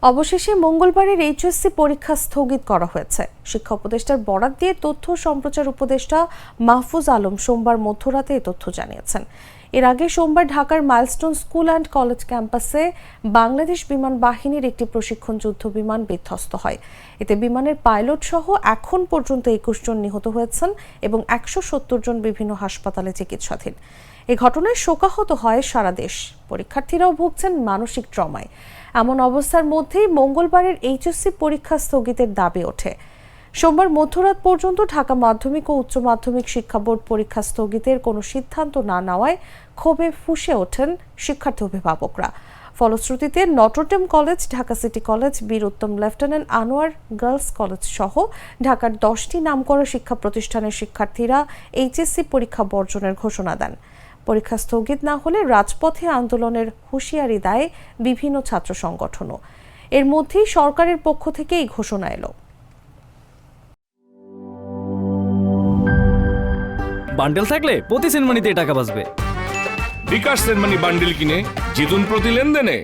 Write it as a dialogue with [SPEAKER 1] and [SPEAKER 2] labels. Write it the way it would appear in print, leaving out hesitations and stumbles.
[SPEAKER 1] অবশেষে মঙ্গলবারের এইচএসসি পরীক্ষা স্থগিত করা হয়েছে। শিক্ষা উপদেষ্টার বরাত দিয়ে তথ্য সম্প্রচার উপদেষ্টা মাহফুজ আলম সোমবার মধ্যরাতে এই তথ্য জানিয়েছেন। এর আগে সোমবার ঢাকার মাইলস্টোন স্কুল অ্যান্ড কলেজ ক্যাম্পাসে বাংলাদেশ বিমান বাহিনীর একটি প্রশিক্ষণ যুদ্ধ বিমান বিধ্বস্ত হয়। এতে বিমানের পাইলট সহ এখন পর্যন্ত 21 জন নিহত হয়েছেন এবং 170 জন বিভিন্ন হাসপাতালে চিকিৎসাধীন। এই ঘটনায় শোকাহত হয় সারা দেশ। পরীক্ষার্থীরাও ভুগছেন মানসিক ট্রমায়। এমন অবস্থার মধ্যেই মঙ্গলবারের এইচএসসি পরীক্ষা স্থগিতের দাবি ওঠে। সোমবার মধ্যরাত পর্যন্ত ঢাকা মাধ্যমিক ও উচ্চ মাধ্যমিক শিক্ষা বোর্ড পরীক্ষা স্থগিতের কোনো সিদ্ধান্ত না নেওয়ায় ক্ষোভে ফুঁসে ওঠেন শিক্ষার্থী অভিভাবকরা। ফলশ্রুতিতে Notre Dame college, Dhaka city college, বীর উত্তম লেফটেন্যান্ট আনোয়ার গার্লস কলেজ সহ ঢাকার 10টি নামকরা শিক্ষা প্রতিষ্ঠানের শিক্ষার্থীরা এইচএসসি পরীক্ষা বর্জনের ঘোষণা দেন। পরীক্ষা স্থগিত না হলে রাজপথে আন্দোলনের হুঁশিয়ারি দেয় বিভিন্ন ছাত্র সংগঠনও। এর মধ্যেই সরকারের পক্ষ থেকে এই ঘোষণা এলো।
[SPEAKER 2] বান্ডেল থাকলে প্রতি সেনমানিতে টাকা বাঁচবে।
[SPEAKER 3] বিকাশ সেনমানি বান্ডেল কিনে জিতুন প্রতি লেনদেনে।